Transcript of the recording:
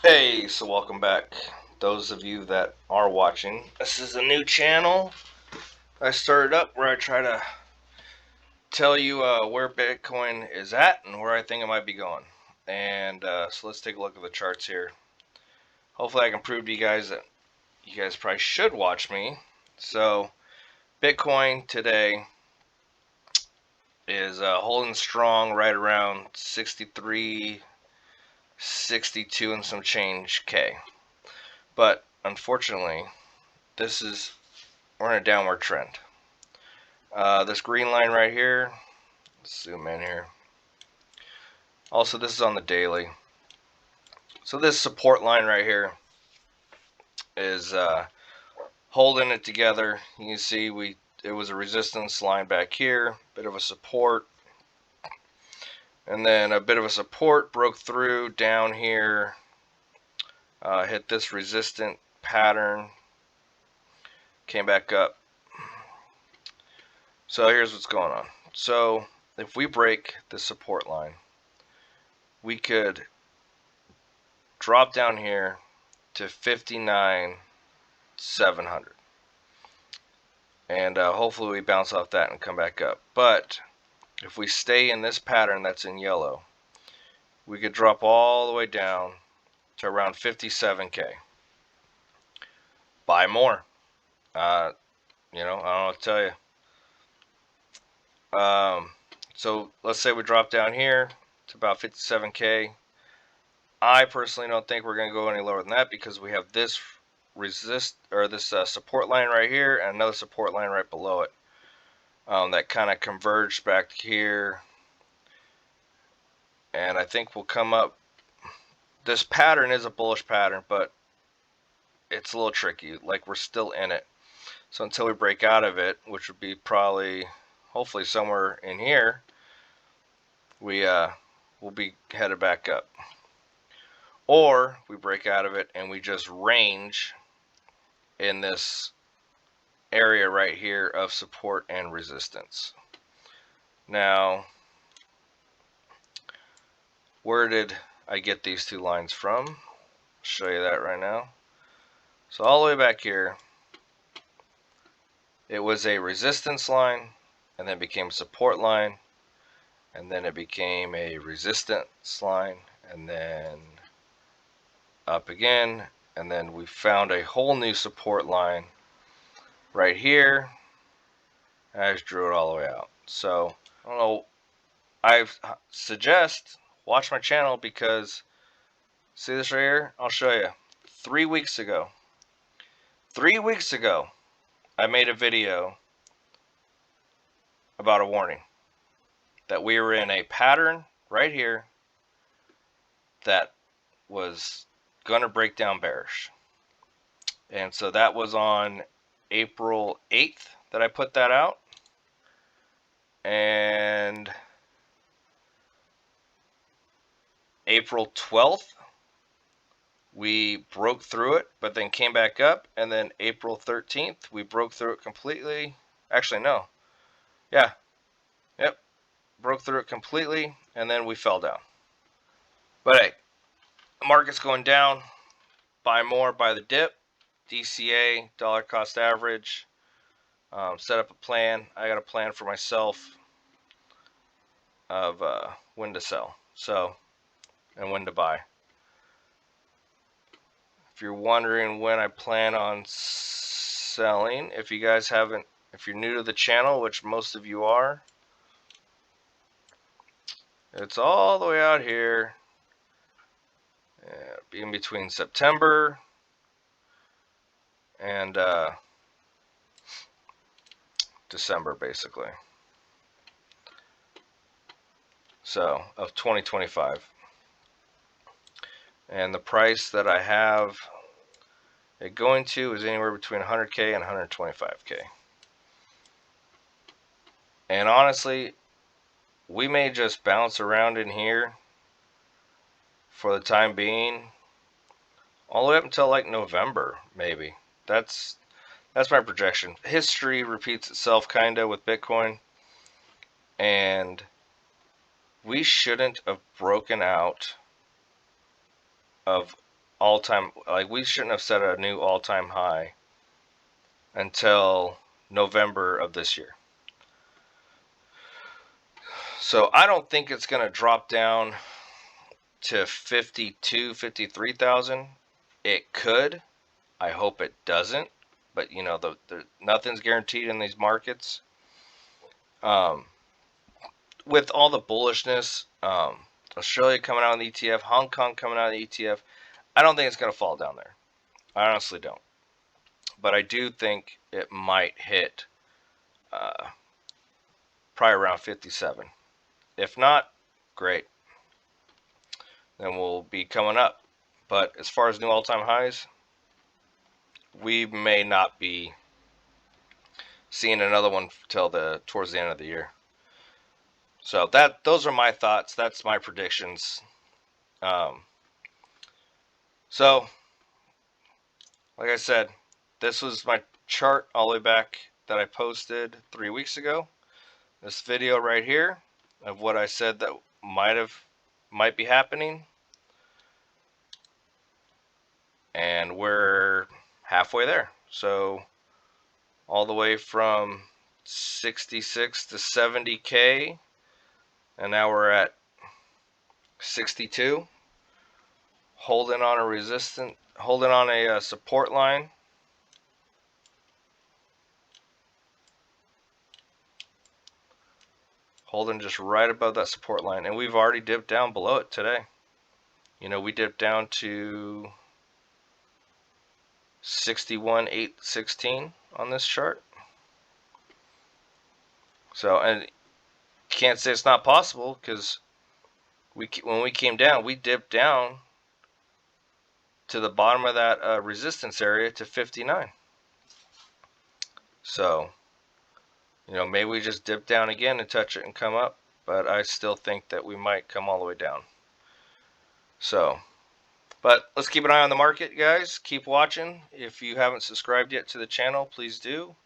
Hey, so welcome back. Those of you that are watching, this is a new channel I started up where I try to tell you where Bitcoin is at and where I think it might be going. And so let's take a look at the charts here. Hopefully, I can prove to you guys that you guys probably should watch me. So, Bitcoin today is holding strong right around 63, 62 and some change K. But unfortunately, we're in a downward trend. This green line right here, let's zoom in here. Also, this is on the daily. So this support line right here is holding it together. You can see it was a resistance line back here, bit of a support, and then a bit of a support broke through down here, hit this resistant pattern, came back up. So here's what's going on. So if we break the support line, we could drop down here to 59,700, and hopefully we bounce off that and come back up. But if we stay in this pattern that's in yellow, we could drop all the way down to around 57K. Buy more. I don't know what to tell you. So let's say we drop down here to about 57K. I personally don't think we're going to go any lower than that because we have this support line right here and another support line right below it. That kind of converged back here, and I think we'll come up. This pattern is a bullish pattern, but it's a little tricky. Like, we're still in it. So until we break out of it, which would be probably, hopefully somewhere in here, we'll be headed back up. Or we break out of it and we just range in this area right here of support and resistance. Now, where did I get these two lines from? I'll show you that right now. So all the way back here, it was a resistance line, and then became a support line, and then it became a resistance line, and then up again, and then we found a whole new support line right here. I just drew it all the way out. So I don't know. I suggest watch my channel because see this right here? I'll show you. 3 weeks ago, I made a video about a warning that we were in a pattern right here that was going to break down bearish. And so that was on April 8th that I put that out. And April 12th, we broke through it, but then came back up. And then April 13th, we broke through it completely. Actually, no. Yeah. Yep. Broke through it completely, and then we fell down. But hey, the market's going down. Buy more, buy the dip. DCA, dollar cost average. Set up a plan. I got a plan for myself of when to sell, and when to buy. If you're wondering when I plan on selling, if you're new to the channel, which most of you are, it's all the way out here, in between September and December, basically. So, of 2025. And the price that I have it going to is anywhere between 100K and 125K. And honestly, we may just bounce around in here for the time being, all the way up until like November, maybe. That's my projection. History repeats itself kinda with Bitcoin, and we shouldn't have broken out of all-time, like we shouldn't have set a new all-time high until November of this year. So I don't think it's going to drop down to 52, 53,000. It could. I hope it doesn't. But you know, nothing's guaranteed in these markets. With all the bullishness, Australia coming out on the ETF, Hong Kong coming out on the ETF, I don't think it's going to fall down there. I honestly don't. But I do think it might hit probably around 57. If not, great. Then we'll be coming up. But as far as new all-time highs, we may not be seeing another one till towards the end of the year. So those are my thoughts. That's my predictions. So, like I said, this was my chart all the way back that I posted 3 weeks ago. This video right here of what I said that might be happening. And we're halfway there. So all the way from 66 to 70K, and now we're at 62, holding on a support line. Holding just right above that support line, and we've already dipped down below it today. You know, we dipped down to 61,816 on this chart. So, and can't say it's not possible, because when we came down, we dipped down to the bottom of that resistance area to 59. So, you know, maybe we just dip down again and touch it and come up, but I still think that we might come all the way down. So, but let's keep an eye on the market, guys. Keep watching. If you haven't subscribed yet to the channel, please do.